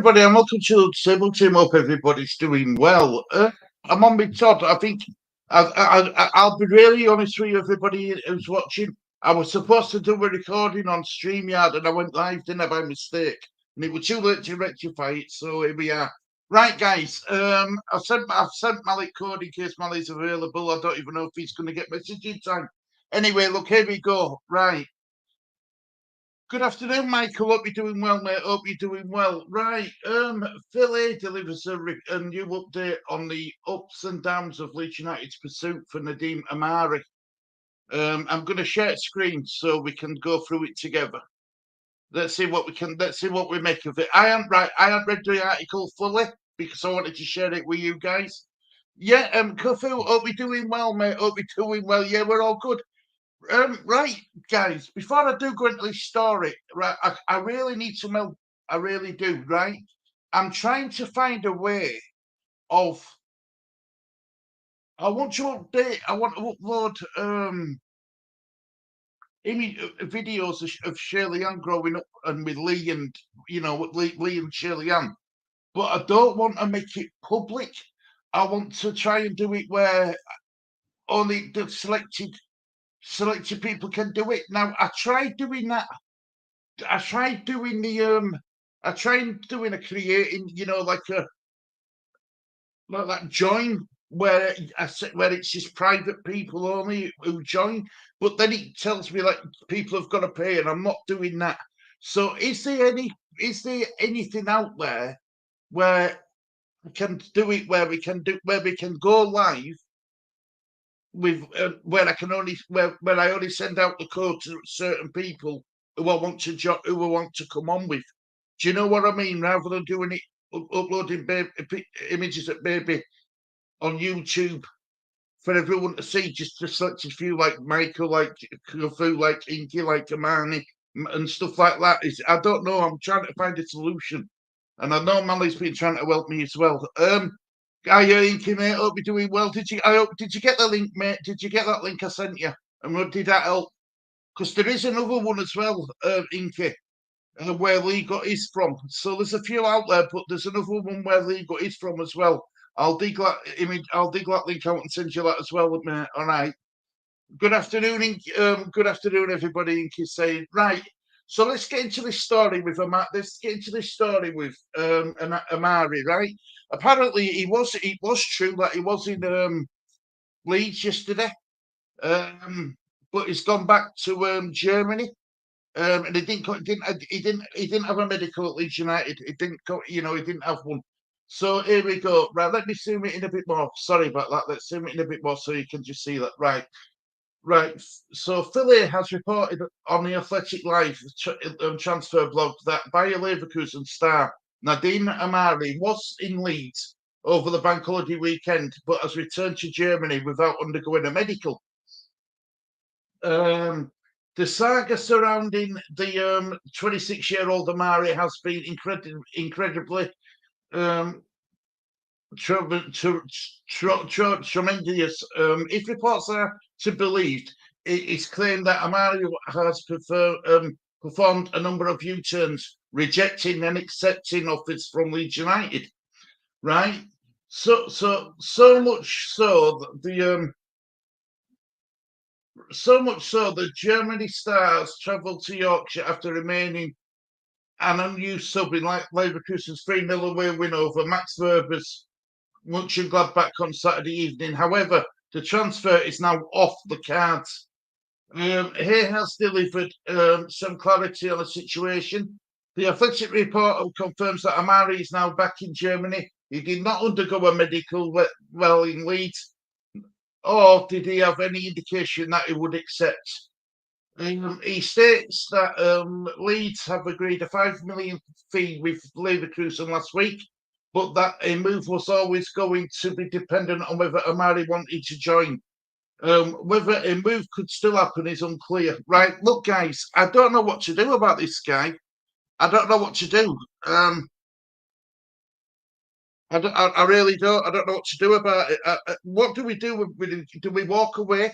everybody, and welcome to Table Team. Hope everybody's doing well. I'm on with Todd. I think I'll be really honest with you, everybody who's watching. I was supposed to do a recording on StreamYard, and I went live, didn't I, by mistake? And it was too late to rectify it, so here we are. Right, guys. I've sent Malik code in case Malik's available. I don't even know if he's going to get message in time. Anyway, look, here we go. Right. Good afternoon, Michael. Hope you're doing well, mate. Hope you're doing well. Right, Phil A delivers a new update on the ups and downs of Leeds United's pursuit for Nadim Amiri. I'm going to share screen so we can go through it together. Let's see what we make of it. I haven't read the article fully because I wanted to share it with you guys. Yeah, Kufu, hope you're doing well, mate. Hope you're doing well. Yeah, we're all good. Right, guys, before I do go into this story, right, I really need to know, I really do, right? I'm trying to find a way of, I want to upload videos of Shirley Ann growing up and with Lee and, Lee and Shirley Ann, but I don't want to make it public. I want to try and do it where only the selected people can do it. Now, I tried doing that. I tried doing a creating, like that join where it's just private people only who join, but then it tells me like people have got to pay, and I'm not doing that. So is there anything out there where we can do it, where we can go live with where I only send out the code to certain people who I want to come on with. Do you know what I mean? Rather than doing it, uploading images at baby on YouTube for everyone to see, just to select a few like Michael, like Kufu, like Inky, like Amani, and stuff like that. I don't know. I'm trying to find a solution, and I know Mally's been trying to help me as well. Inky, mate, hope you're doing well. Did you get the link, mate? Did you get that link I sent you? And did that help? Because there is another one as well, Inky, where Lee got his from. So there's a few out there, but there's another one where Lee got his from as well. I'll dig that link out and send you that as well, mate. All right. Good afternoon, Inky. Good afternoon, everybody. Inky saying, right. So let's get into this story with Amari. Amari, right? Apparently, it was true that he was in Leeds yesterday, but he's gone back to Germany, and he didn't have a medical at Leeds United. He didn't have one. So here we go. Right, let me zoom it in a bit more. Sorry about that. Let's zoom it in a bit more so you can just see that. Right. So Philly has reported on the Athletic Live transfer blog that Bayer Leverkusen star Nadim Amiri was in Leeds over the bank holiday weekend, but has returned to Germany without undergoing a medical. The saga surrounding the 26-year-old Amiri has been incredibly tremendous. If reports are to be believed, it's claimed that Amari has performed a number of U-turns, rejecting and accepting offers from Leeds United. Right, so much so the Germany stars travelled to Yorkshire after remaining an unused sub in Leverkusen's 3-0 away win over Max Verber's Mönchengladbach on Saturday evening. However, the transfer is now off the cards. He has delivered some clarity on the situation. The Athletic reporter confirms that Amari is now back in Germany. He did not undergo a medical while in Leeds, or did he have any indication that he would accept? He states that Leeds have agreed a $5 million fee with Leverkusen last week, but that a move was always going to be dependent on whether Amari wanted to join. Whether a move could still happen is unclear. Right, look, guys, I don't know what to do about this guy. I don't know what to do. I really don't. I don't know what to do about it. What do we do with him? Do we walk away?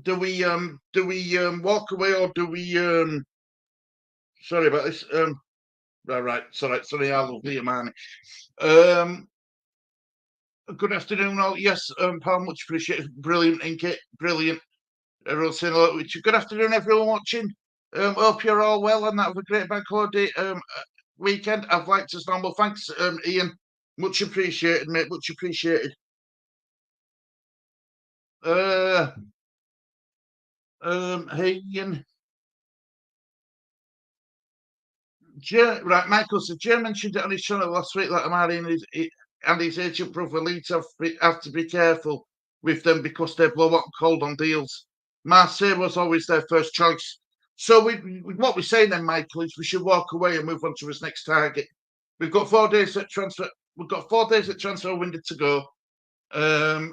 Do we walk away, or do we? Sorry about this. Right. Sorry, I love the Amani. Good afternoon, all. Yes, Paul, much appreciated. Brilliant, Inky. Brilliant. Everyone's saying hello. Good afternoon, everyone watching. Hope you're all well and have a great bank holiday weekend. I've liked as normal. Thanks, Ian. Much appreciated, mate. Much appreciated. Hey, Ian. Right, Michael said Jay mentioned it on his channel last week that Amari and his agent brother Leeds have to be careful with them because they blow up cold on deals. Marseille was always their first choice. So what we're saying then, Michael, is we should walk away and move on to his next target. We've got 4 days at transfer. We've got 4 days at transfer window to go. I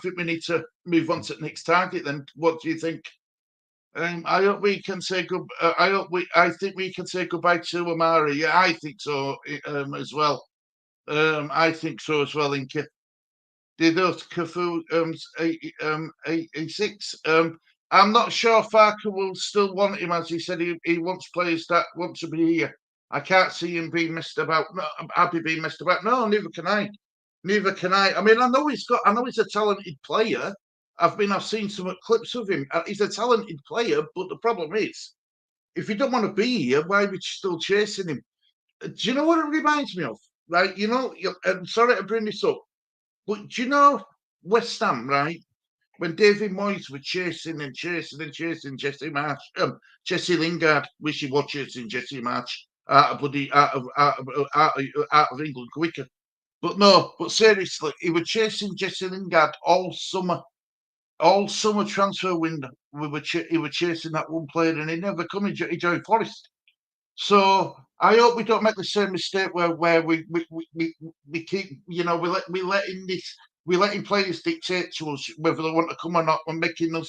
think we need to move on to the next target. Then, what do you think? I hope we can say good. I think we can say goodbye to Amari. Yeah, I think so as well. I think so as well. In those Cafu 86. I'm not sure Farker will still want him, as he said. He wants players that want to be here. I can't see him being messed about. No, I'm happy being messed about. No, neither can I. Neither can I. I mean, I know he's a talented player. I've seen some clips of him. He's a talented player, but the problem is, if you don't want to be here, why are we still chasing him? Do you know what it reminds me of? Right, I'm sorry to bring this up, but do you know West Ham, right? When David Moyes were chasing and chasing and chasing Jesse Lingard, wish he was chasing Jesse March out of England quicker. But no, but seriously, he was chasing Jesse Lingard all summer transfer window. He was chasing that one player, and he never come. He joined Forest. So I hope we don't make the same mistake where we keep we letting players dictate to us whether they want to come or not, and making them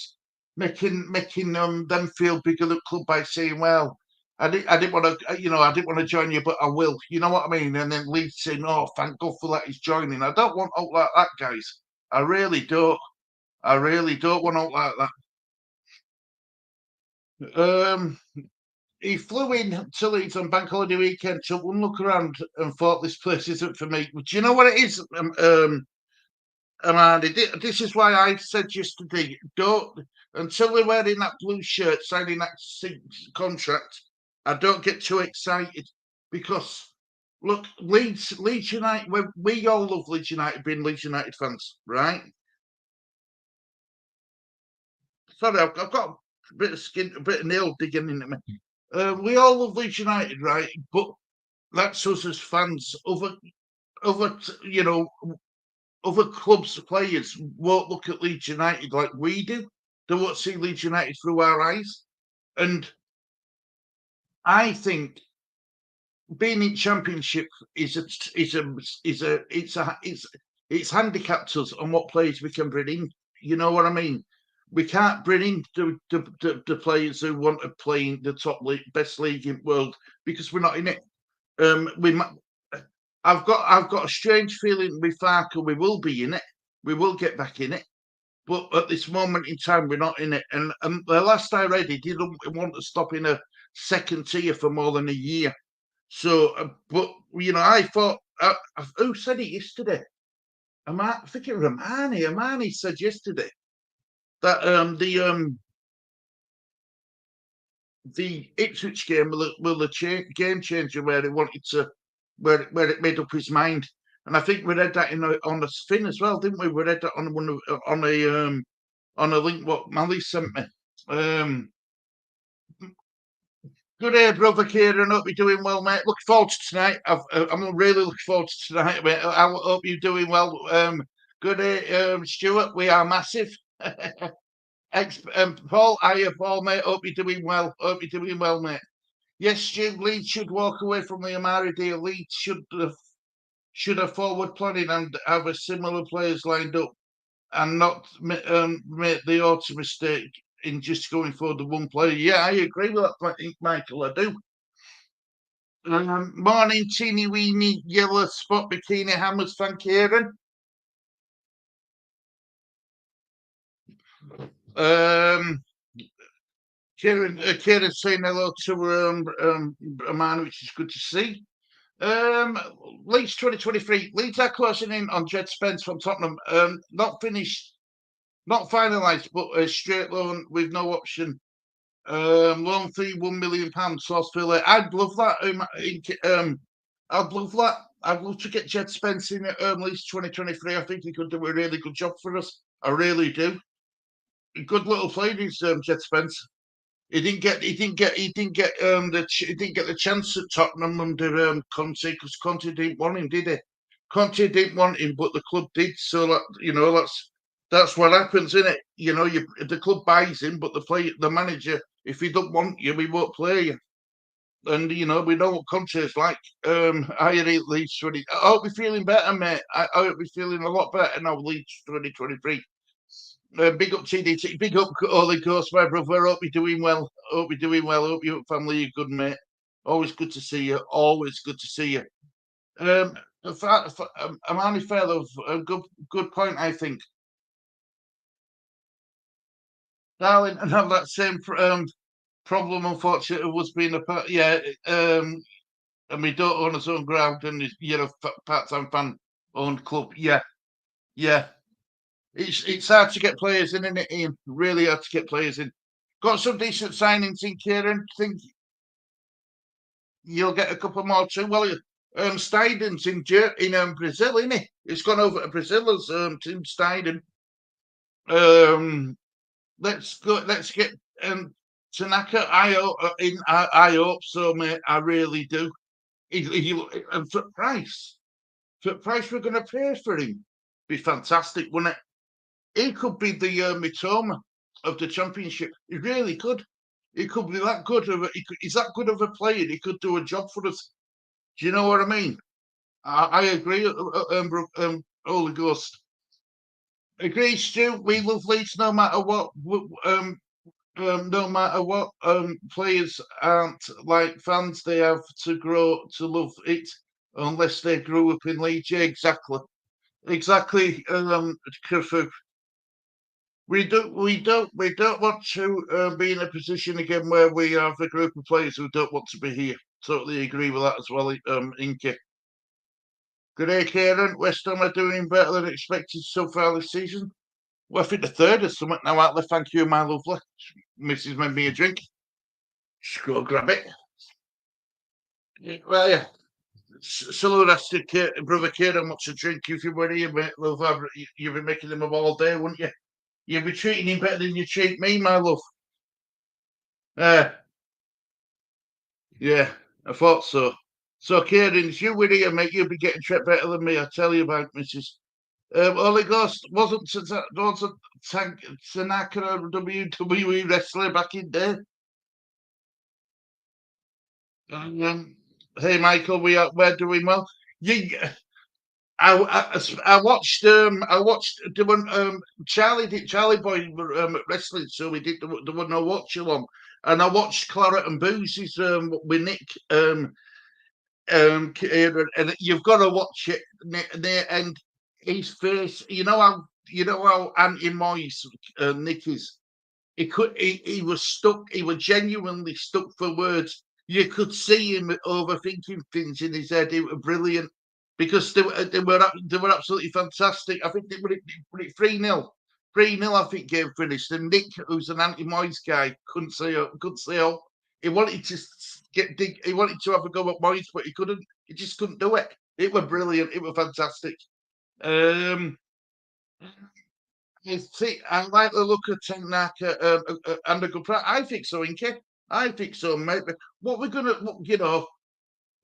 feel bigger than the club by saying, well, I didn't want to I didn't want to join you, but I will. You know what I mean? And then Leeds saying, oh, thank God for that, he's joining. I don't want out like that, guys. I really don't. I really don't want out like that. He flew in to Leeds on Bank Holiday weekend, took one look around and thought this place isn't for me. But do you know what it is, Amanda? This is why I said yesterday, don't, until they're wearing that blue shirt, signing that contract, I don't get too excited because, look, Leeds United, we all love Leeds United, being Leeds United fans, right? Sorry, I've got a bit of nail digging into me. We all love Leeds United, right? But that's us as fans. Other, other clubs, players won't look at Leeds United like we do. They won't see Leeds United through our eyes. And I think being in Championship it's handicapped us on what players we can bring in. You know what I mean? We can't bring in the players who want to play in the top league, best league in the world because we're not in it. I've got a strange feeling with Farker we will be in it. We will get back in it. But at this moment in time, we're not in it. And the last I read, he didn't want to stop in a second tier for more than a year. So, but I thought, who said it yesterday? I think it was Amani. Amani said yesterday that the Ipswich game will the game changer where it wanted to, where it made up his mind. And I think we read that on the spin as well, didn't we? We read that on a link what Mally sent me. Good day, brother Kieran. Hope you're doing well, mate. Looking forward to tonight. I'm really looking forward to tonight, mate. I hope you're doing well. Good day, Stuart. We are massive. Paul, hiya, Paul, mate. Hope you're doing well. Hope you're doing well, mate. Yes, Stu, Leeds should walk away from the Amari deal. Leeds should have forward planning and have a similar players lined up and not make the auto mistake in just going for the one player. Yeah, I agree with that, Michael. I do. Morning, teeny weeny yellow spot bikini hammers. Thank you, Aaron. Kieran saying hello to Amani, which is good to see. Um, Leeds 2023. Leeds are closing in on Jed Spence from Tottenham. Not finished, not finalised, but a straight loan with no option. Loan fee £1 million. Source Philly. I'd love that. I'd love that. I'd love to get Jed Spence in at Leeds 2023. I think he could do a really good job for us. I really do. Good little player is Jed Spence. He didn't get the chance at Tottenham under Conte because Conte didn't want him, did he? Conte didn't want him, but the club did. So that's what happens, isn't it? The club buys him, but the manager, if he don't want you, he won't play you. And we know what Conte is like. I at Leeds 20. I hope you're feeling better, mate. I hope you're feeling a lot better now. Leeds 2023. Big up TDT, big up Holy Ghost, my brother. Hope you're doing well. Hope you're doing well. Hope your family are good, mate. Always good to see you. Always good to see you. Amani Fellow, a good point, I think. Darling, and have that same problem, unfortunately, was being a part. Yeah, and we don't own his own ground, and you're a part-time fan owned club. Yeah, yeah. It's hard to get players in, isn't it, Ian? Really hard to get players in. Got some decent signings in, Kieran. Think you'll get a couple more too. Well, Steiden's in Brazil, isn't he? He's gone over to Brazil as Tim Steiden. Let's go. Let's get Tanaka. I hope so, mate. I really do. And for price we're going to pay for him, be fantastic, wouldn't it? He could be the Mitoma of the championship. He really could. He could be that good he's that good of a player. He could do a job for us. Do you know what I mean? I agree. Holy Ghost. Agree, Stu. We love Leeds no matter what. No matter what. Players aren't like fans. They have to grow to love it, unless they grew up in Leeds. Yeah, exactly. We don't want to be in a position again where we have a group of players who don't want to be here. Totally agree with that as well, Inky. Good day, Kieran. West Ham are doing better than expected so far this season. Well, I think the third is something now, Atlee. Thank you, my lovely. Mrs. made me a drink. Just go grab it. Well, yeah. Salute us to brother Kieran wants a drink if you were here, mate. Love, you'd be making him up all day, wouldn't you? You'd be treating him better than you treat me, my love. Yeah, I thought so. So, Kieran, if you were here, mate, you'd be getting treated better than me. I tell you about Mrs. Holy Ghost wasn't Tanaka a WWE wrestler back in there. Hey, Michael, we're doing well. I watched Charlie Boy wrestling, so we did there were no watch along, and I watched Claret and Boozy's with Nick and you've got to watch it, and his face. You know how anti Moyes Nick is. He was stuck. He was genuinely stuck for words. You could see him overthinking things in his head. It was brilliant because they were absolutely fantastic. I think they were it 3-0. 3-0, I think, game finished. And Nick, who's an anti-Moyes guy, couldn't say oh. He wanted to he wanted to have a go at Moyes, but he couldn't. He just couldn't do it. It was brilliant. It was fantastic. I like the look of Tanaka and a good price. I think so, Inky. I think so, mate. But what we're gonna, what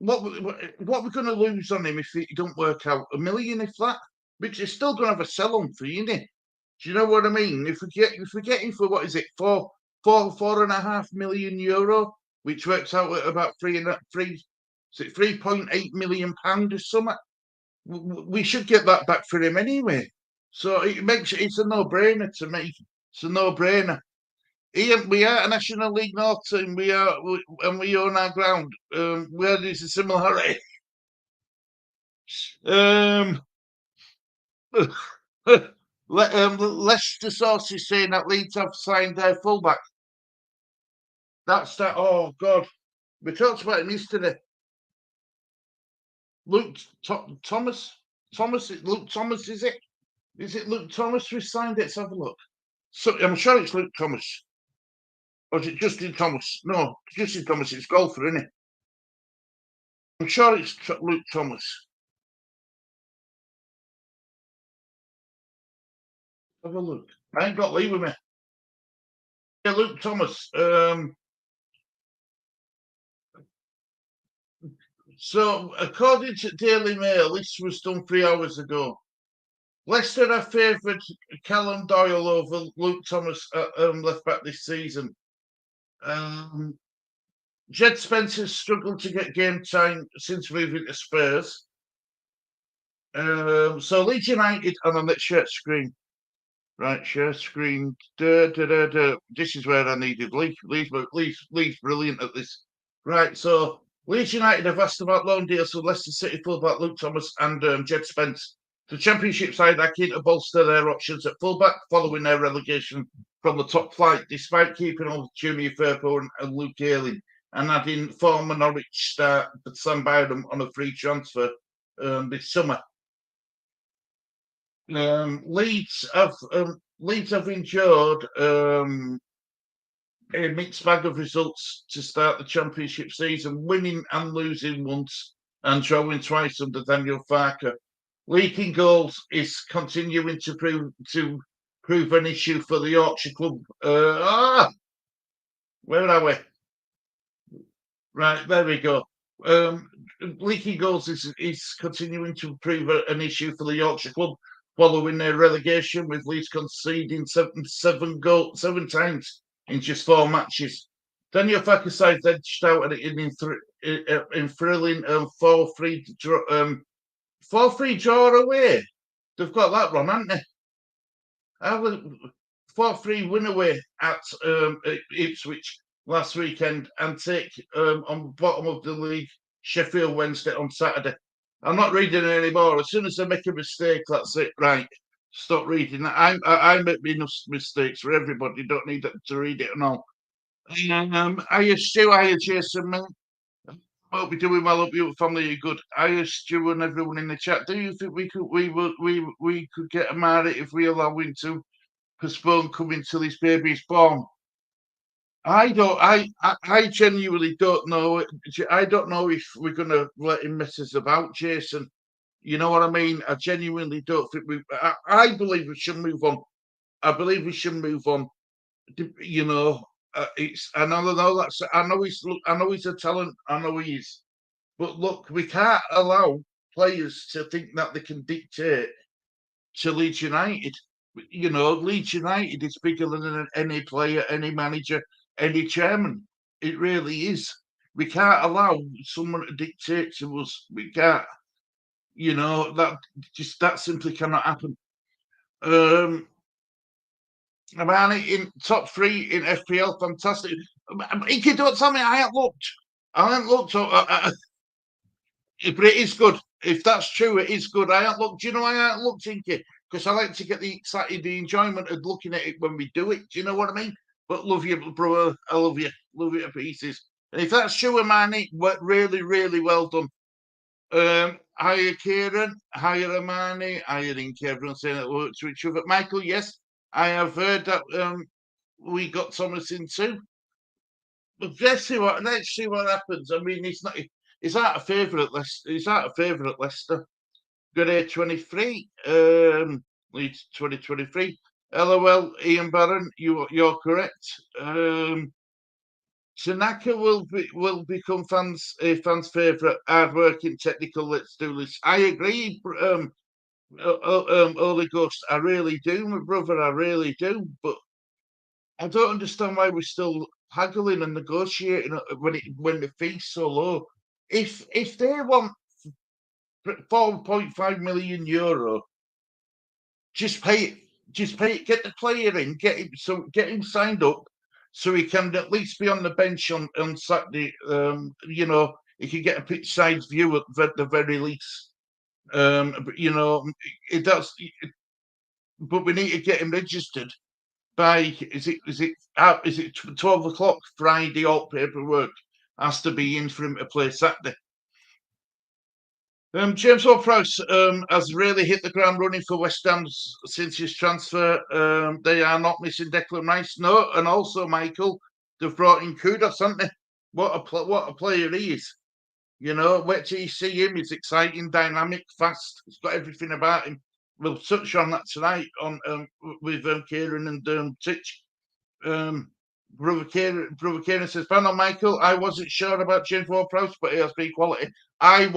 we're gonna lose on him if it don't work out? $1 million, if that. Which is still gonna have a sell-on fee, isn't it? Do you know what I mean? If we get him for what is it, 4.5 million euro, which works out at about 3.8 million pound or something, we should get that back for him anyway. So it's a no-brainer to me. It's a no-brainer. Ian, we are a National League North team. We own our ground. Where is the similarity? Leicester sources saying that Leeds have signed their fullback. That's that. Oh God, we talked about him yesterday. Luke Thomas. Luke Thomas, is it? Is it Luke Thomas who signed it? Let's have a look. So I'm sure it's Luke Thomas. Or is it Justin Thomas? No, Justin Thomas. It's golfer, isn't it? I'm sure it's Luke Thomas. Have a look. I ain't got Lee with me. Yeah, Luke Thomas. So, according to Daily Mail, this was done 3 hours ago. Leicester have favoured Callum Doyle over Luke Thomas left back this season. Jed Spencer's struggled to get game time since moving to Spurs. So Leeds United, and on that share screen. Right, share screen. This is where I needed Lee. Lee's brilliant at this. Right, so Leeds United have asked about loan deals for Leicester City fullback Luke Thomas and Jed Spence. The Championship side are keen to bolster their options at fullback following their relegation from the top flight, despite keeping on Junior Firpo and Luke Ayling and adding former Norwich star Sam Byram on a free transfer this summer. Leeds have endured a mixed bag of results to start the Championship season, winning and losing once and drawing twice under Daniel Farke. Leaking goals is continuing to prove an issue for the Yorkshire club. Where are we? Right, there we go. Leaking goals is continuing to prove an issue for the Yorkshire club following their relegation, with Leeds conceding seven times in just 4 matches. Daniel Farke's side edged out in thrilling 4-3 draw away. They've got that wrong, haven't they? 4-3 win away at Ipswich last weekend and take on the bottom of the league Sheffield Wednesday on Saturday. I'm not reading it anymore. As soon as I make a mistake, that's it. Right, stop reading that. I make mistakes for everybody. You don't need to read it and all. Hiya Stu, hiya Jason, mate. Hope you're doing well. Hope your family are good. Hiya Stu and everyone in the chat. Do you think we could get Amiri if we allow him to postpone coming till his baby's born? I genuinely don't know. I don't know if we're going to let him mess us about, Jason. You know what I mean? I genuinely don't think we. I believe we should move on. I believe we should move on. You know, it's. I know that's. I know he's a talent. I know he is. But look, we can't allow players to think that they can dictate to Leeds United. You know, Leeds United is bigger than any player, any manager, any chairman. It really is. We can't allow someone to dictate to us. We can't. You know, that simply cannot happen. Amani in top 3 in FPL, fantastic. Inky, don't tell me I haven't looked. I haven't looked. But it is good. If that's true, it is good. I haven't looked. Do you know why I haven't looked, Inky? Because I like to get the enjoyment of looking at it when we do it. Do you know what I mean? But love you, brother. I love you to pieces. And if that's true, Amani, really, really well done. Hiya, Kieran. Hiya, Amani. Hiya, Inky. Everyone's saying that works to each other. Michael, yes, I have heard that we got Thomas in too. But let's see what happens. I mean, he's out of favour at Leicester. He's out of favour at Leicester. Good 23. Leeds 2023. LOL, Ian Barron, you're correct. Tanaka will become fans' favourite, hard-working, technical. Let's do this. I agree, Holy Ghost. I really do, my brother. I really do. But I don't understand why we're still haggling and negotiating when the fee's so low. If they want €4.5 million, just pay it. Just pay it. Get the player in. Get him signed up, so he can at least be on the bench on Saturday. You know, he can get a pitch side view at the very least. But, you know, it does. But we need to get him registered. by is it 12 o'clock Friday? All paperwork has to be in for him to play Saturday. James Ward-Prowse has really hit the ground running for West Ham since his transfer. They are not missing Declan Rice, no, and also Michael. They've brought in Kudos, haven't they? What a player he is. You know, wait till you see him. He's exciting, dynamic, fast. He's got everything about him. We'll touch on that tonight on with Kieran and Titch. Brother Kieran says, "Ban on Michael. I wasn't sure about James Ward-Prowse, but he has been quality. I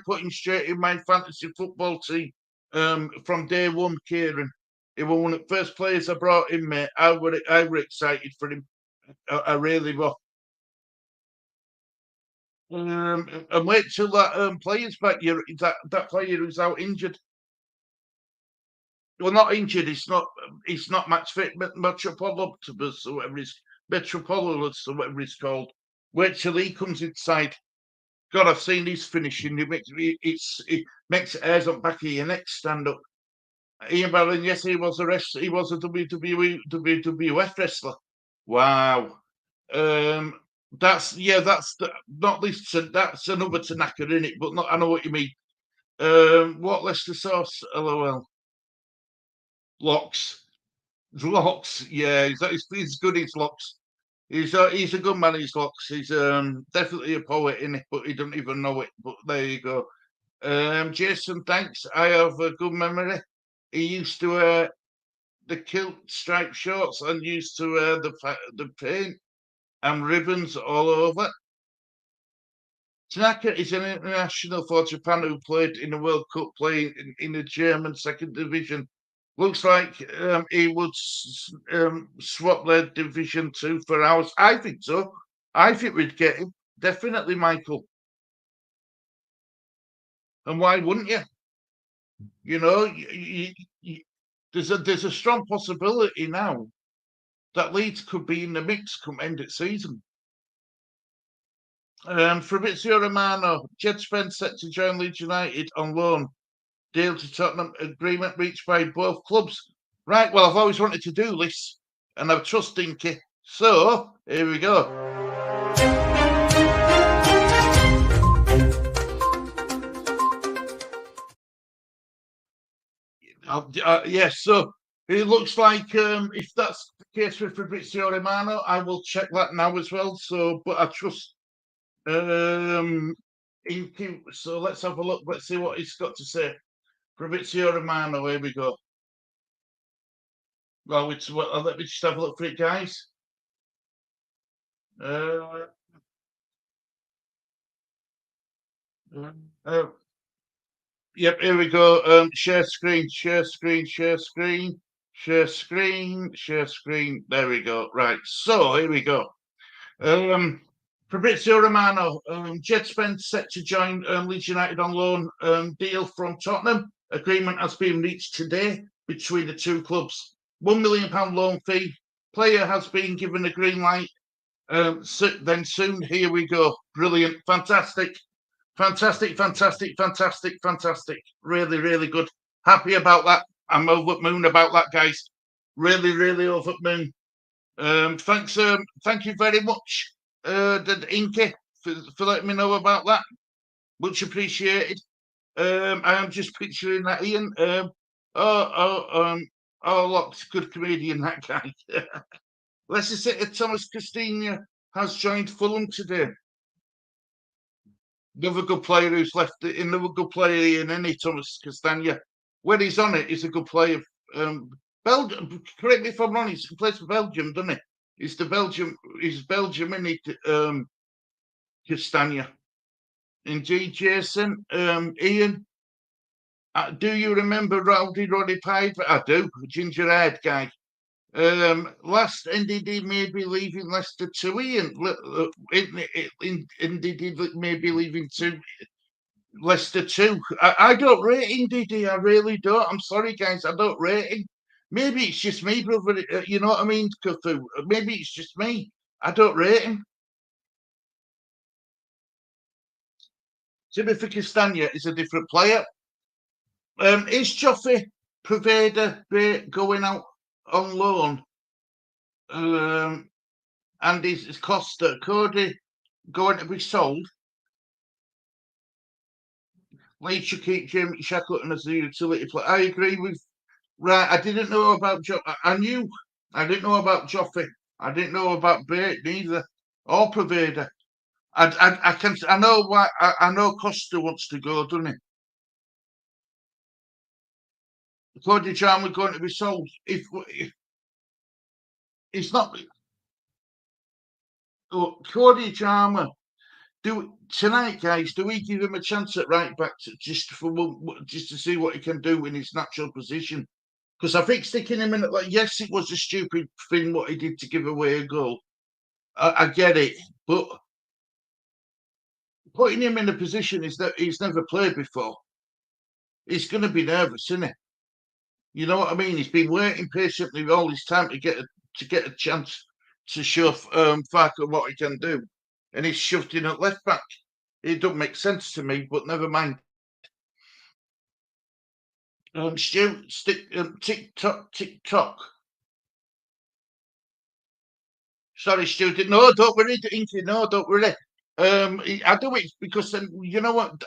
put him straight in my fantasy football team from day one, Kieran. He was one of the first players I brought in, mate. I were excited for him. I really was. And wait till that player's back. That player who's out injured. Well, not injured. He's not match fit. Metropoloptibus or whatever he's Metropololus or whatever he's called. Wait till he comes inside. God, I've seen his finishing. It makes hairs on back of your neck stand up. Ian Barron, yes, he was a wrestler. He was a WWF wrestler. Wow. That's not least. That's another Tanaka, isn't it? But not. I know what you mean. What Leicester sauce? LOL. Locks. Yeah, he's good. He's Locks. He's a good man. He's Locks. He's definitely a poet in it, but he doesn't even know it. But there you go. Jason, thanks. I have a good memory. He used to wear the kilt striped shorts and used to wear the paint and ribbons all over. Tanaka is an international for Japan who played in the World Cup, playing in the German second division. Looks like he would swap their Division 2 for ours. I think so. I think we'd get him. Definitely, Michael. And why wouldn't you? You know, there's a strong possibility now that Leeds could be in the mix come end of season. Fabrizio Romano, Jed Spence set to join Leeds United on loan. Deal to Tottenham, agreement reached by both clubs. Right, well, I've always wanted to do this, and I trust Dinky. So, here we go. Yes, so it looks like if that's the case with Fabrizio Romano, I will check that now as well. So, but I trust Inky. So let's have a look. Let's see what he's got to say. Fabrizio Romano, here we go. Well, let me just have a look for it, guys. Yep, here we go. Share screen. There we go. Right, so here we go. Fabrizio Romano, Jed Spence set to join Leeds United on loan. Deal from Tottenham. Agreement has been reached today between the two clubs. £1 million loan fee. Player has been given a green light. Then soon, here we go. Brilliant. Fantastic. Really, really good. Happy about that. I'm over the moon about that, guys. Really, really over the moon. Thank you very much, Inky, for letting me know about that. Much appreciated. I am just picturing that Ian. Lots good comedian, that guy. Leicester City Thomas Castagna has joined Fulham today. Another good player who's left. Another good player in any Thomas Castagna. When he's on it, he's a good player. Belgium. Correct me if I'm wrong. He plays for Belgium, doesn't he? He's Belgium, isn't he? Castagna. Indeed, Jason. Ian. Do you remember Rowdy Roddy Piper? I do. Ginger-haired guy. Last NDD may be leaving Leicester too, Ian. NDD may be leaving to Leicester too. I don't rate NDD. I really don't. I'm sorry, guys. I don't rate him. Maybe it's just me, brother. You know what I mean, Cthulhu? Maybe it's just me. I don't rate him. Timothy Castagna is a different player. Is Joffrey Provider going out on loan? And is Costa Cody going to be sold? Leeds should keep Jamie Shackleton as the utility player. I agree with. Right, I didn't know about I knew. I didn't know about Joffrey. I didn't know about Bate neither, or Pervader. I can. I know why. I know Costa wants to go, doesn't he? Cody Charmer going to be sold. If it's not Cody Charmer, do tonight, guys. Do we give him a chance at right back just to see what he can do in his natural position? Because I think sticking him in at yes, it was a stupid thing what he did to give away a goal. I get it, but putting him in a position is that he's never played before. He's going to be nervous, isn't he? You know what I mean? He's been waiting patiently all this time to get a chance to show Farker what he can do, and he's shoved in at left back. It don't make sense to me, but never mind. Stu, tick tock. Sorry, Stu. No, don't worry, Inky. No, don't worry. I do it because then you know what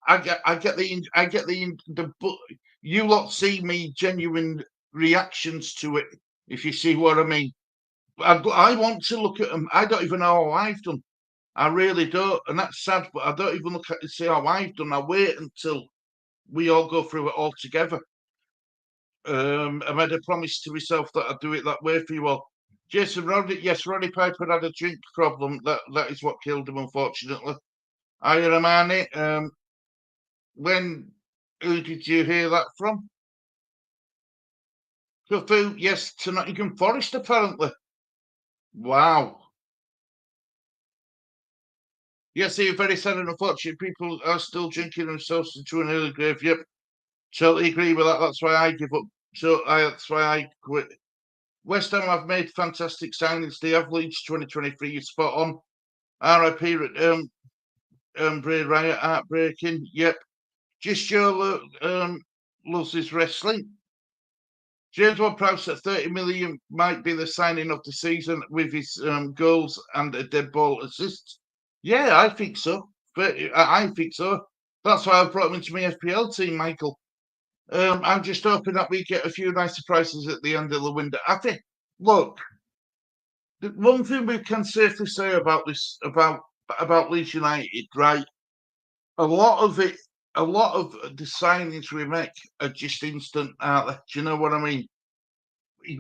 I get the but you lot see me genuine reactions to it, if you see what I mean. I want to look at them. I don't even know how I've done. I really don't, and that's sad. But I don't even look at see how I've done. I wait until we all go through it all together. I made a promise to myself that I'd do it that way for you all. Jason Roddy, yes, Roddy Piper had a drink problem. That is what killed him, unfortunately. Hiya, Amani. Who did you hear that from? Kufu, yes, to Nottingham Forest, apparently. Wow. Yes, they're very sad and unfortunate. People are still drinking themselves into an early grave. Yep, totally agree with that. That's why I give up. That's why I quit. West Ham have made fantastic signings. They have Leeds 2023. You're spot on. RIP, Bray Riot, heartbreaking. Yep. Just Joe loves his wrestling. James Ward-Prowse at 30 million might be the signing of the season with his goals and a dead ball assist. Yeah, I think so. But I think so. That's why I brought him into my FPL team, Michael. I'm just hoping that we get a few nice surprises at the end of the window. I think, look, the one thing we can safely say about Leeds United, right? A lot of the signings we make are just instant, aren't they? Do you know what I mean?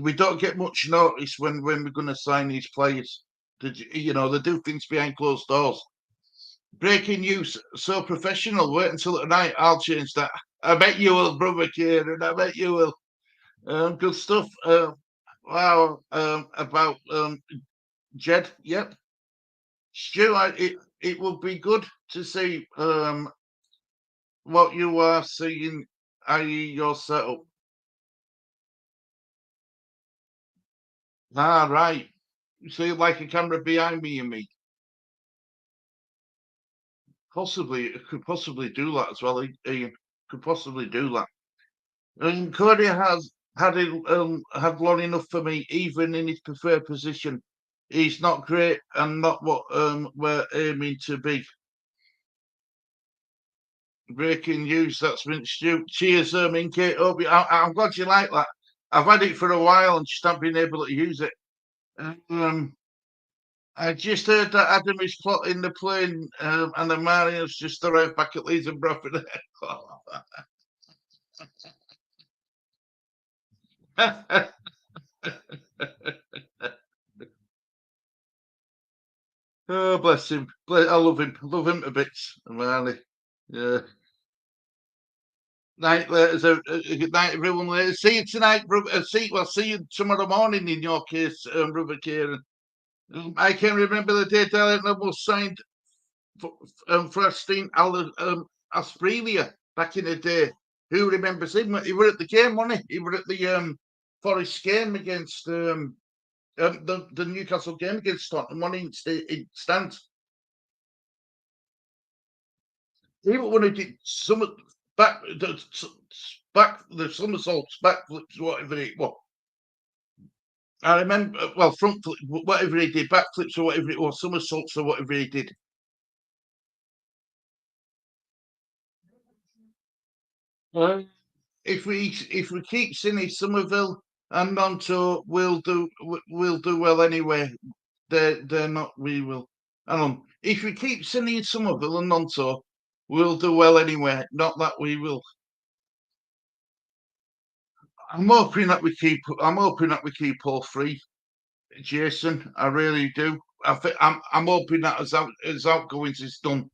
We don't get much notice when we're going to sign these players. They do things behind closed doors. Breaking news, so professional. Wait until tonight. I'll change that. I bet you will, brother Kieran. I bet you will. Good stuff. Wow. About Jed. Yep. Stu, it would be good to see what you are seeing, i.e., your setup. Right. You see, like a camera behind me and me. Possibly, it could possibly do that as well. Ian could possibly do that. And Cody has had long enough for me, even in his preferred position. He's not great and not what we're aiming to be. Breaking news, that's been Stu. Cheers, Minky. I'm glad you like that. I've had it for a while and just haven't been able to use it. I just heard that Adam is plotting the plane and the Marios just arrived back at Leeds and Bradford. Oh, bless him. I love him. Love him to bits, Marley. Yeah. Night later. Good night, everyone. Later. See you tonight, brother. See you tomorrow morning in your case, brother Kieran. I can remember the day Dalek Noble signed for Asprilia back in the day. Who remembers him? He were at the game, wasn't he? He were at the Forest game against the Newcastle game against Tottenham. One in stands. Even when he did some back the somersaults, backflips, whatever it was. I remember, well, front flip, whatever he did, back flips or whatever it was, somersaults or whatever he did. If we keep Cine, Somerville and Nonto, we'll do well anyway. They're not. We will. Hang on. If we keep Cine, Somerville and Nonto, we'll do well anyway. Not that we will. I'm hoping that we keep. I'm hoping that we keep all three, Jason. I really do. I'm hoping that as outgoings is done,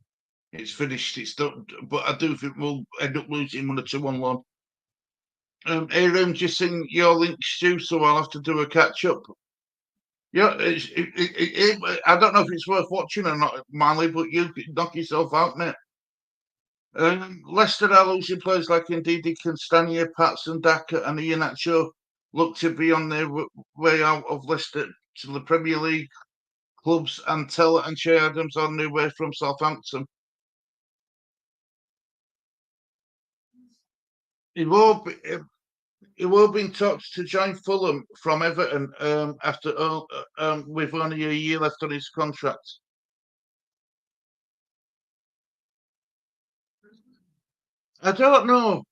it's finished. It's done. But I do think we'll end up losing 1 or 2 on loan. Aaron, just seen your link, Stu, so I'll have to do a catch up. Yeah, I don't know if it's worth watching or not, Manly, but you knock yourself out, mate. Leicester are losing players like Ndidi, Constania, Patson, Daka, and Iheanacho look to be on their way out of Leicester to the Premier League clubs, and Teller and Che Adams on their way from Southampton. It will be. He will be in talks to join Fulham from Everton after with only a year left on his contract. I don't know.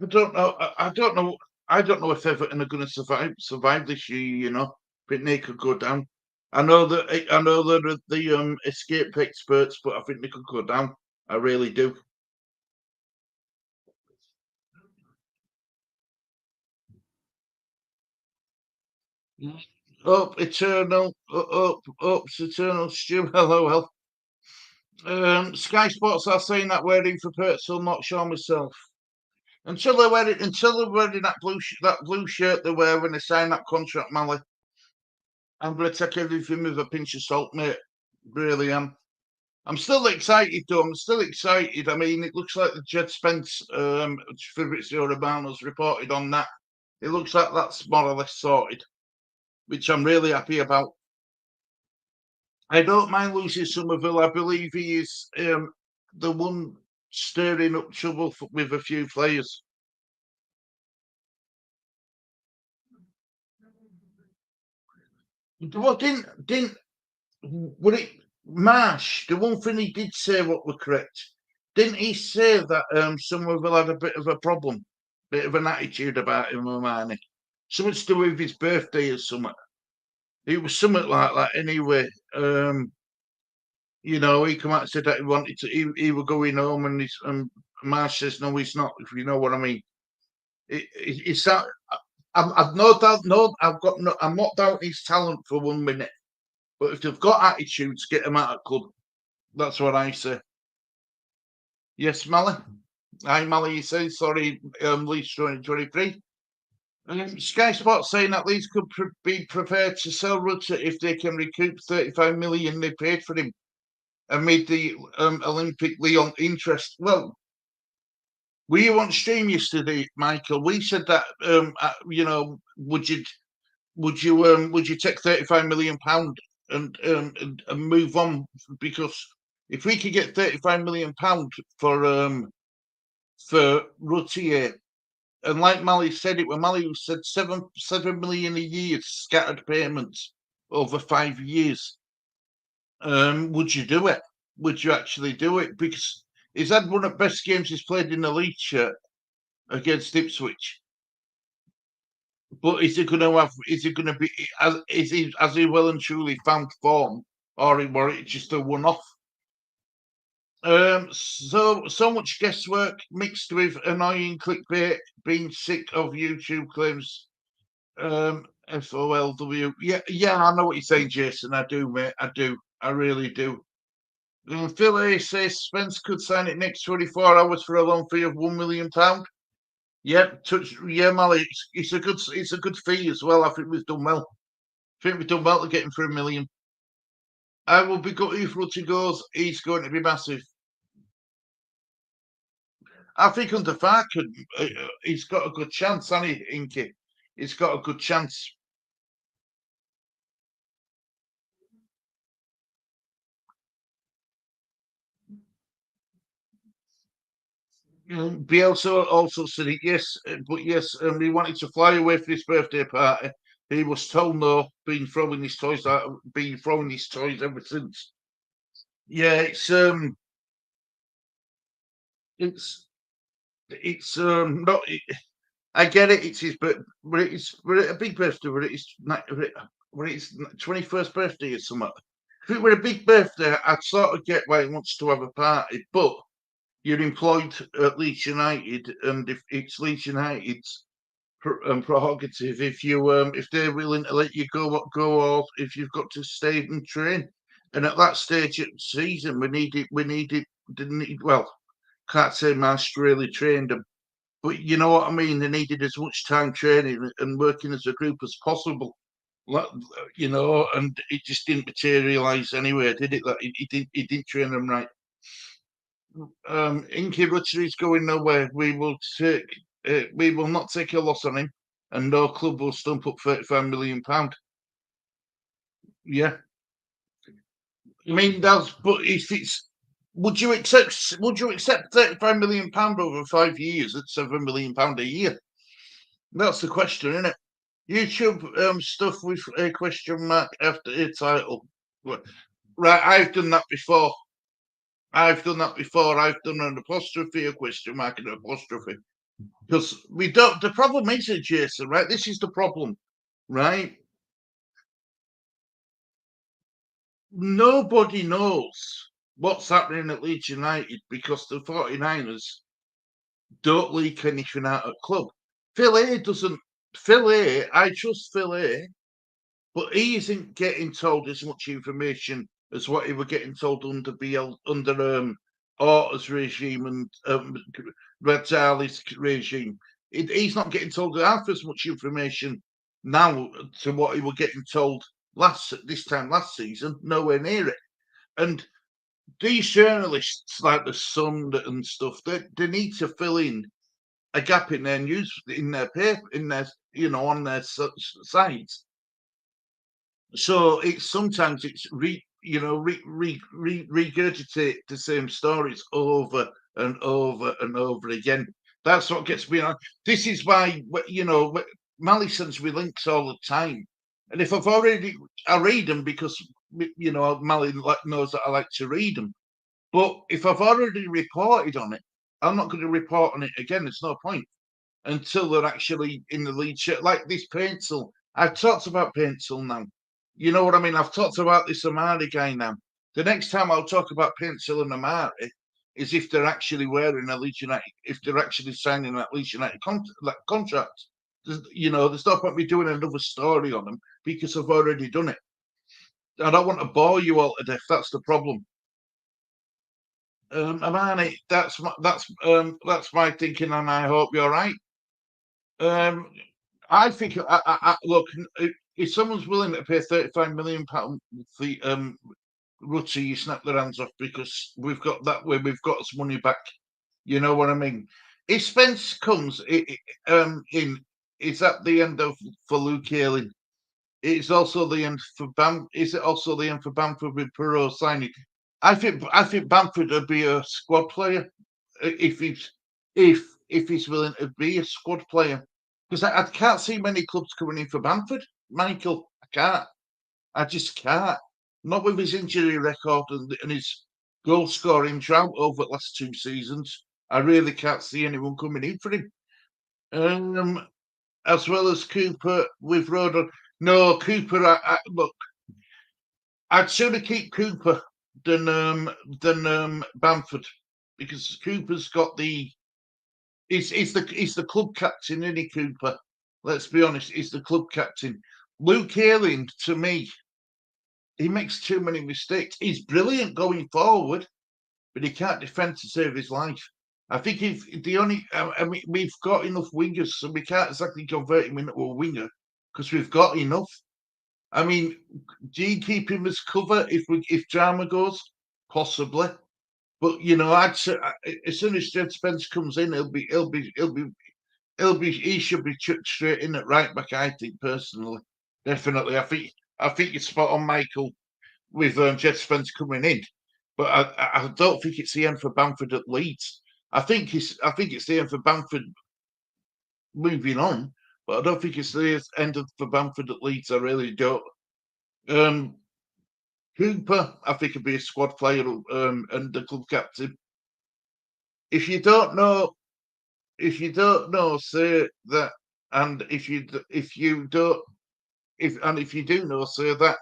I don't know. I don't know. I don't know if Everton are going to survive this year. I think they could go down. I know that the escape experts, but I think they could go down. I really do. Up eternal, up's eternal. Stu, hello, hello. Sky Sports are saying that wearing for Pertzel, not sure myself. Until they're wearing that blue shirt they wear when they sign that contract, Mally. I'm gonna take everything with a pinch of salt, mate. Really am. I'm still excited though. I'm still excited. I mean, it looks like the Jed Spence Fabrizio Romano's reported on that. It looks like that's more or less sorted, which I'm really happy about. I don't mind losing Somerville. I believe he is the one stirring up trouble with a few players. What didn't would it Marsh? The one thing he did say what were correct. Didn't he say that Somerville had a bit of a problem, bit of an attitude about him, Romani? Something to do with his birthday or something. It was something like that anyway. He come out and said that he wanted to. He were going home, and Marsh says no, he's not. If you know what I mean. It's that. I've no doubt. No, I've got no. I'm not doubting his talent for 1 minute. But if they've got attitudes, get them out of club. That's what I say. Yes, Mally. Hi, Mally. You say sorry. Leeds 2023. Sky Sports saying that Leeds could be prepared to sell Rutter if they can recoup 35 million they paid for him amid the Olympic Lyon interest. Well, were you on stream yesterday, Michael? We said that would you take 35 million pound and move on, because if we could get 35 million pound for Routier, and like Mally said, it when Mally said 7 million a year scattered payments over 5 years, would you do it? Would you actually do it? Because he's had one of the best games he's played in the league shirt against Ipswich. But is he going to have? Is he going to be? Has he well and truly found form, or were it just a one-off? So much guesswork mixed with annoying clickbait. Being sick of YouTube claims. FOLW. Yeah, I know what you're saying, Jason. I do, mate. I do. I really do. Phil A says Spence could sign it next 24 hours for a loan fee of £1 million. Yeah, Mally, it's a good fee as well. I think we've done well. I think we've done well to get him for 1 million. I will be gutted if Rutter goes. He's going to be massive. I think under Farke, he's got a good chance, hasn't he, Inky? He's got a good chance. Bielsa also said it, yes, but yes, he wanted to fly away for his birthday party. He was told no, been throwing his toys out, been throwing his toys ever since. Yeah, it's not. I get it. It's his, but it's a big birthday. But it's 21st birthday or something. If it were a big birthday, I'd sort of get why he wants to have a party. But you're employed at Leeds United, and if it's Leeds United's prerogative, if they're willing to let you go, or if you've got to stay and train. And at that stage of the season, didn't need, well, can't say Master really trained them, but you know what I mean. They needed as much time training and working as a group as possible. And it just didn't materialise anyway, did it? That he didn't train them right. Inky Butcher is going nowhere. We will not take a loss on him, and no club will stump up £35 million. Yeah, I mean but if it's, would you accept £35 million over 5 years at £7 million a year? That's the question, isn't it? YouTube stuff with a question mark after a title. Right, I've done that before. I've done an apostrophe, a question mark, and an apostrophe. Because we don't. The problem is, Jason, right? This is the problem, right? Nobody knows what's happening at Leeds United because the 49ers don't leak anything out at club. Phil A doesn't. Phil A, I trust Phil A, but he isn't getting told as much information as what he were getting told under Orta's regime and Red Charlie's regime. He's not getting told half as much information now to what he were getting told this time last season. Nowhere near it. And these journalists, like the Sun and stuff, they need to fill in a gap in their news, in their paper, in their on their sites. So sometimes it's regurgitate the same stories over and over and over again. That's what gets me on. This is why Mally sends me links all the time, and if I read them because Mally knows that I like to read them. But if I've already reported on it, I'm not going to report on it again. There's no point until they're actually in the lead shirt. Like this Paintsel. I've talked about Paintsel now. You know what I mean? I've talked about this Amiri guy now. The next time I'll talk about Paintsel and Amiri is if they're actually wearing a Leeds United, if they're actually signing that Leeds United contract. There's no point me doing another story on them because I've already done it. I don't want to bore you all to death. That's the problem. Amani, that's my thinking, and I hope you're right. I think, look, if someone's willing to pay £35 million for Rutter, you snap their hands off because we've got that way. We've got us money back. You know what I mean? If Spence comes in, it's at the end for Luke Ayling. It's also the end for Bam. Is it also the end for Bamford with Perot signing? I think Bamford would be a squad player if he's willing to be a squad player. Because I can't see many clubs coming in for Bamford, Michael. I can't. I just can't. Not with his injury record and his goal scoring drought over the last 2 seasons. I really can't see anyone coming in for him. As well as Cooper with Roder. No, Cooper. Look, I'd sooner keep Cooper than Bamford because Cooper's got the. He's the club captain, isn't he, Cooper? Let's be honest, he's the club captain. Luke Ayling, to me, he makes too many mistakes. He's brilliant going forward, but he can't defend to save his life. I think we've got enough wingers, so we can't exactly convert him into a winger because we've got enough. I mean, do you keep him as cover if drama goes? Possibly. But I'd say as soon as Jed Spence comes in, he should be chucked straight in at right back. I think personally, definitely. I think you're spot on, Michael, with Jed Spence coming in. But I don't think it's the end for Bamford at Leeds. I think it's the end for Bamford moving on. but I don't think it's the end of for Bamford at Leeds. I really don't. Cooper, I think, would be a squad player and the club captain. If you don't know, say that, and if you don't, if you do know, say that.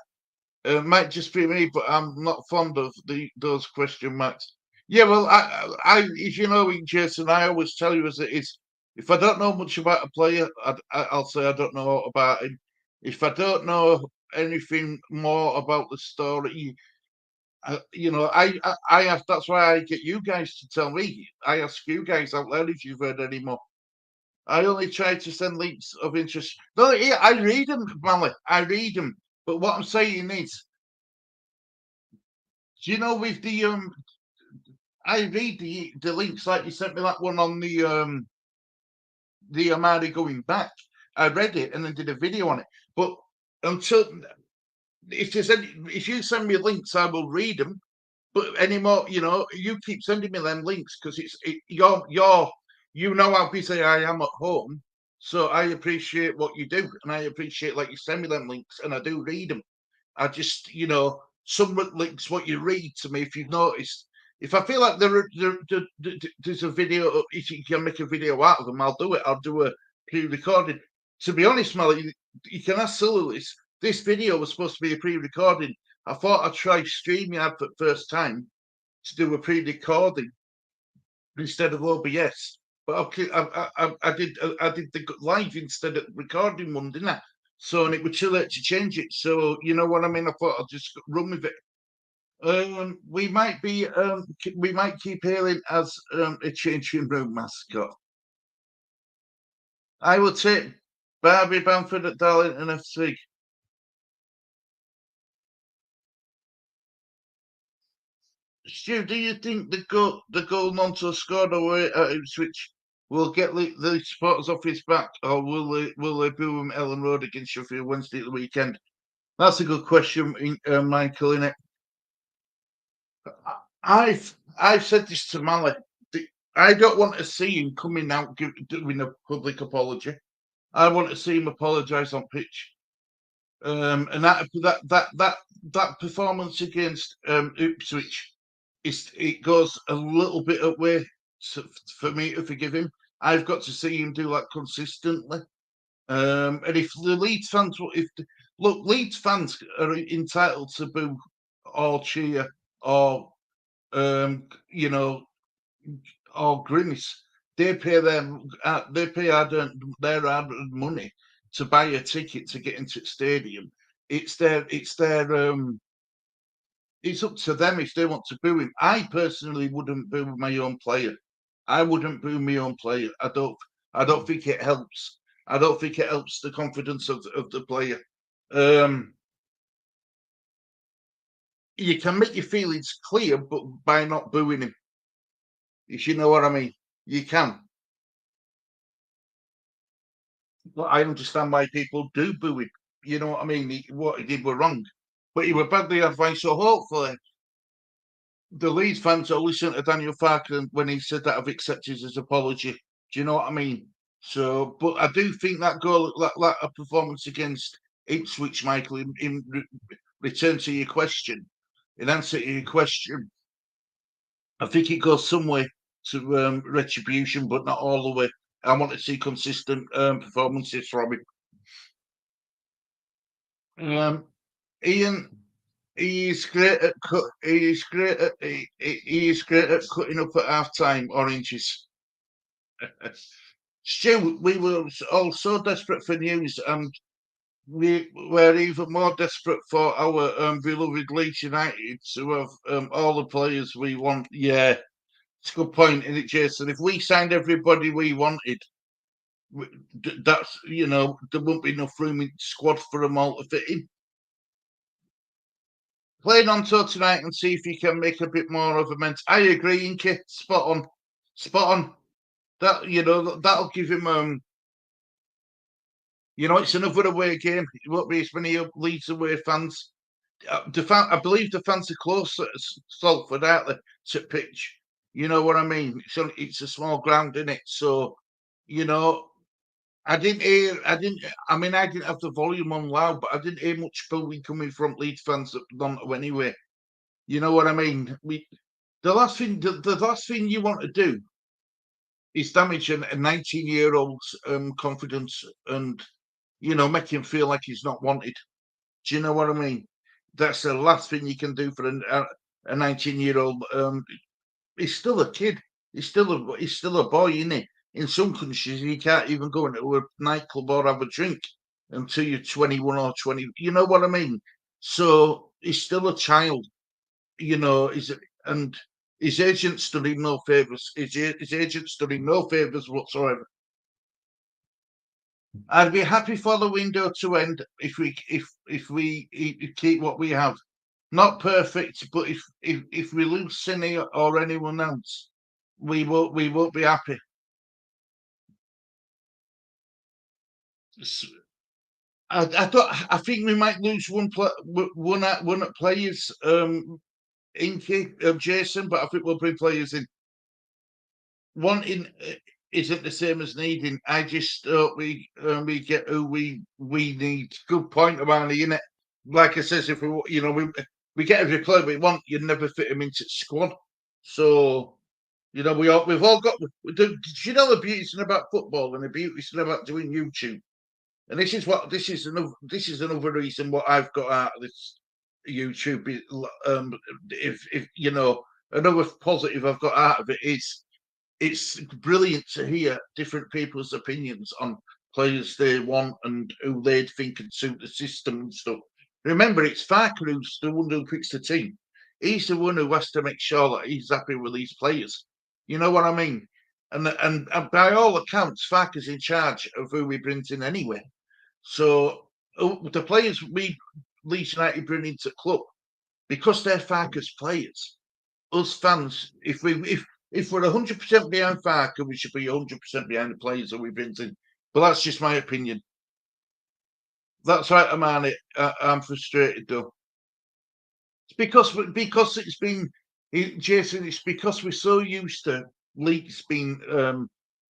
Might just be me, but I'm not fond of those question marks. Yeah, well, if you know me, Jason, I always tell you as it is. If I don't know much about a player, I'll say I don't know about him. If I don't know anything more about the story, I ask. That's why I get you guys to tell me. I ask you guys out there if you've heard any more. I only try to send links of interest. No, yeah, I read them, Mally. I read them. But what I'm saying is, do you know with the I read the links like you sent me that one on the Amiri going back. I read it and then did a video on it. But until if you send me links, I will read them. But anymore, you keep sending me them links because you know how busy I am at home. So I appreciate what you do, and I appreciate like you send me them links, and I do read them. I just, some links what you read to me. If you've noticed, if I feel like there's a video, if you can make a video out of them, I'll do it. I'll do a pre-recording. To be honest, Mally, you can ask Silly this video was supposed to be a pre-recording. I thought I'd try StreamYard for the first time to do a pre-recording instead of OBS. But I did the live instead of recording one, didn't I? So and it was too late to change it. So you know what I mean. I thought I'll just run with it. We might keep hailing as a changing room mascot. I will take Barbie Bamford at Darlington FC. Stu, do you think the goal Monto scored away at Ipswich will get the supporters off his back, or will they boo him Ellen Road against Sheffield Wednesday at the weekend? That's a good question, Michael. Innit? I've said this to Mally. I don't want to see him coming out doing a public apology. I want to see him apologise on pitch. And that performance against Ipswich it goes a little bit away for me to forgive him. I've got to see him do that consistently. And if the Leeds fans, Leeds fans are entitled to boo or cheer or um, you know or grimace. They pay their hard money to buy a ticket to get into the stadium. It's up to them if they want to boo him. I personally wouldn't boo my own player. I wouldn't boo my own player. I don't think it helps. I don't think it helps the confidence of the player. You can make your feelings clear, but by not booing him. If you know what I mean, you can. But I understand why people do boo him. You know what I mean? What he did were wrong, but he were badly advised. So hopefully, the Leeds fans will listen to Daniel Farke when he said that I've accepted his apology. Do you know what I mean? So, but I do think that goal, like a performance against Ipswich, Michael, in return to your question, in answer to your question, I think it goes some way to retribution, but not all the way. I want to see consistent performances from him. Ian, he's great at cutting up at half time oranges. Stu, we were all so desperate for news, and we were even more desperate for our beloved Leeds United to have all the players we want. Yeah, it's a good point, isn't it, Jason? If we signed everybody we wanted, that's there won't be enough room in the squad for them all to fit in. Playing on tour tonight and see if you can make a bit more of a I agree, Inky. Spot on. Spot on. That that'll give him it's another away game. It won't be as many Leeds away fans. I believe the fans are close at Salford, aren't they, to pitch? You know what I mean? It's a small ground, isn't it? So, I didn't hear. I didn't. I mean, I didn't have the volume on loud, but I didn't hear much booing coming from Leeds fans that don't know anyway. You know what I mean? The last thing you want to do is damage a 19-year-old's confidence and make him feel like he's not wanted. Do you know what I mean? That's the last thing you can do for a 19-year-old. He's still a kid. He's still a boy, isn't he? In some countries, you can't even go into a nightclub or have a drink until you're 21 or 20. You know what I mean? So he's still a child. And his agent's done him no favors. His agent's done him no favors whatsoever. I'd be happy for the window to end if we keep what we have. Not perfect, but if we lose Cine or anyone else, we won't be happy. I think we might lose one at players, Inky, Jason, but I think we'll bring players in. Wanting isn't the same as needing. I just thought we get who we need. Good point, Amani, innit? Like I says, if we get every player we want, you never fit him into the squad. So we've all got. Do you know the beauty about football and the beauty about doing YouTube? And this is another reason what I've got out of this YouTube. If another positive I've got out of it is it's brilliant to hear different people's opinions on players they want and who they'd think could suit the system and stuff. Remember, it's Farker who's the one who picks the team. He's the one who has to make sure that he's happy with these players. You know what I mean? And by all accounts, Farker's in charge of who he brings in anyway. So the players we Leeds United bring into the club, because they're Farker's players, us fans, if we're 100% behind Farker, we should be 100% behind the players that we bring in. But that's just my opinion. That's right, Amani. I'm frustrated though. It's because it's been, Jason. It's because we're so used to leaks being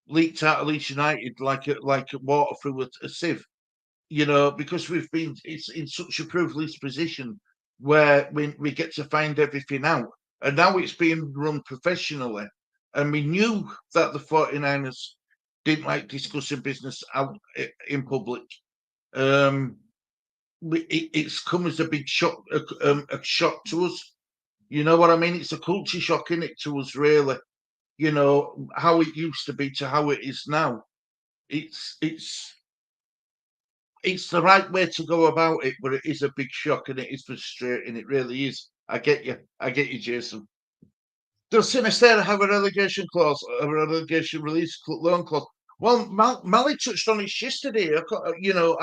leaked out of Leeds United like water through a sieve. Because it's in such a privileged position where we get to find everything out. And now it's being run professionally. And we knew that the 49ers didn't like discussing business out in public. It's come as a big shock, a shock to us. You know what I mean? It's a culture shock in it to us, really. How it used to be to how it is now. It's the right way to go about it, but it is a big shock and it is frustrating. It really is. I get you, Jason. Does Sinister have a relegation clause, a relegation release loan clause? Well, Mally touched on it yesterday. I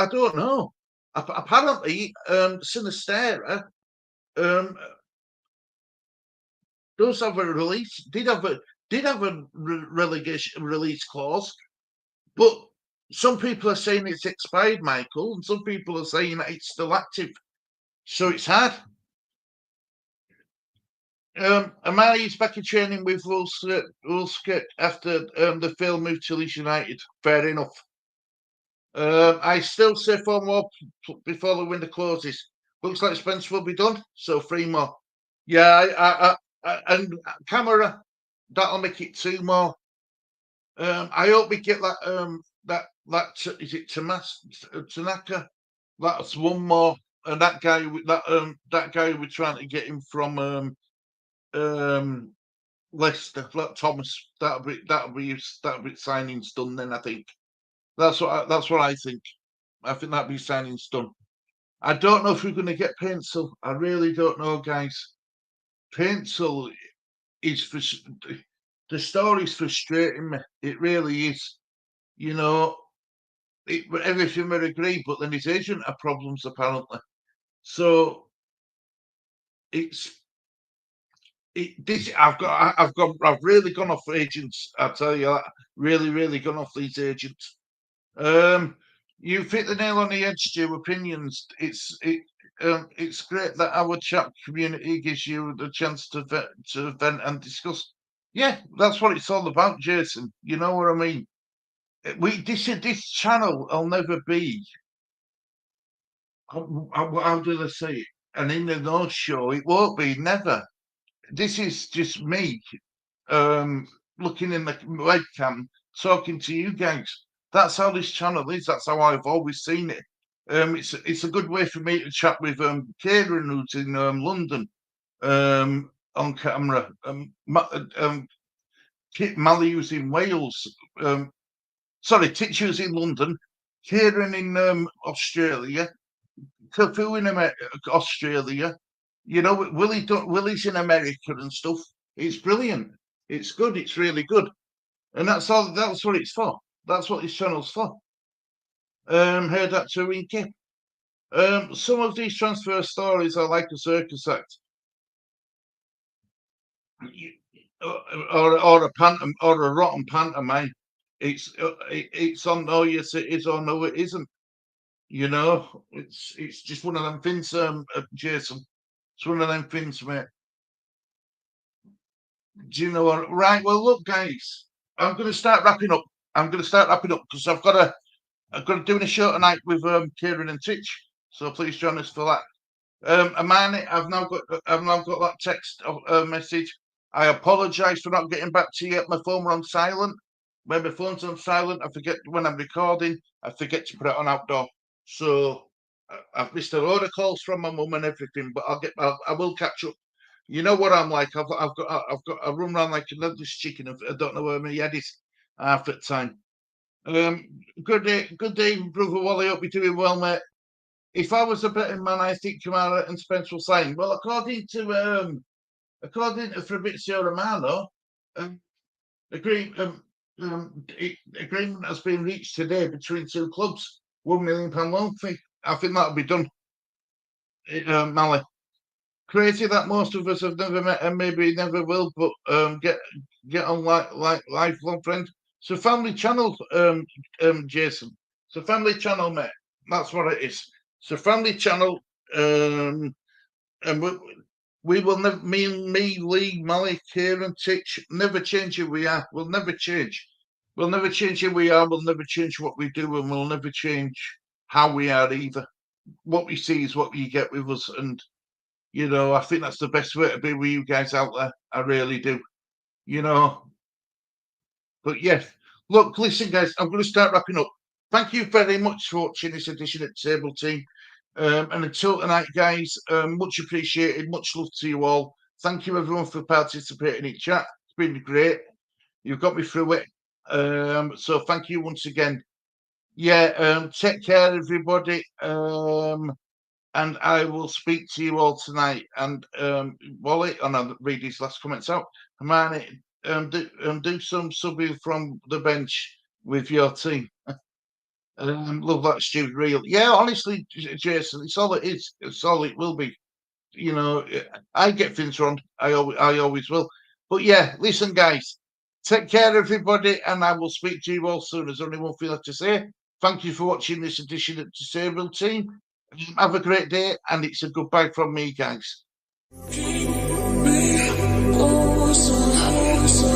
don't know. Apparently, Sinistera does have a release. Did have a relegation release clause, but some people are saying it's expired, Michael, and some people are saying that it's still active. So it's hard. Amari is back in training with Wolfsburg after the failed move to Leeds United. Fair enough. I still say 4 more before the window closes. Looks like Spence will be done, so 3 more. Yeah, and Camera, that'll make it 2 more. I hope we get that is it Tanaka? That's 1 more, and that guy we're trying to get him from Leicester, Thomas. That'll be signings done then. I think that's what I think. I think that'll be signings done. I don't know if we're going to get Pencil. I really don't know, guys. Pencil is the story's frustrating me. It really is. Everything we agree, but then his agent had problems apparently. So I've really gone off agents. I tell you that, really gone off these agents. You fit the nail on the head, Stu. Opinions. It's great that our chat community gives you the chance to vent and discuss. Yeah, that's what it's all about, Jason. You know what I mean? This channel will never be. How do they say it? And in the North Show, it won't be, never. This is just me looking in the webcam, talking to you guys. That's how this channel is. That's how I've always seen it. It's a good way for me to chat with Kieran, who's in London, on camera. Mally, who's in Wales. Sorry, Titchu's in London. Kieran in Australia. Cafu in Australia. You know, Willie's in America and stuff. It's brilliant. It's good. It's really good. And that's all. That's what it's for. That's what this channel's for. Heard that to Winky. Some of these transfer stories are like a circus act, or a pantom, or a rotten pantomime. It's on. Oh yes, it is. Or no, it isn't. You know, it's just one of them things, Jason. It's one of them things, mate. Do you know what? Right. Well, look, guys, I'm going to start wrapping up. I'm going to start wrapping up because I've got to do a show tonight with Kieran and Titch. So please join us for that. Amani, I've now got that text message. I apologise for not getting back to you. My phone were on silent. When my phone's on silent, I forget when I'm recording. I forget to put it on outdoor. So I've missed a load of calls from my mum and everything. But I will catch up. You know what I'm like. I've got I run around like a headless chicken. I don't know where my head is half the time. Good day, brother Wally. Hope you're doing well, mate. If I was a betting man, I think Kamara and Spence will sign. Well, according to Fabrizio Romano, agreement has been reached today between two clubs. £1 million loan fee. I think that'll be done. Mally. Crazy that most of us have never met and maybe never will, but get on like lifelong friends. So family channel, Jason. So family channel, mate. That's what it is. So family channel, and we will never, me, Lee, Mally, Kieran, Titch, never change who we are. We'll never change. We'll never change who we are. We'll never change what we do, and we'll never change how we are either. What we see is what you get with us, and you know, I think that's the best way to be with you guys out there. I really do. You know. But yes, look, listen, guys, I'm going to start wrapping up. Thank you very much for watching this edition of Table Team. And until tonight, guys, much appreciated. Much love to you all. Thank you, everyone, for participating in chat. It's been great. You've got me through it. So thank you once again. Yeah, take care, everybody. And I will speak to you all tonight. And Wally, and I'll read his last comments out. Hermione, do some subbing from the bench with your team. Love that, Stu. Real, yeah. Honestly, Jason, it's all it is. It's all it will be. You know, I get things wrong. I always will. But yeah, listen, guys. Take care, everybody, and I will speak to you all soon. There's only one thing left to say. Thank you for watching this edition of Disabled Team. Have a great day, and it's a goodbye from me, guys.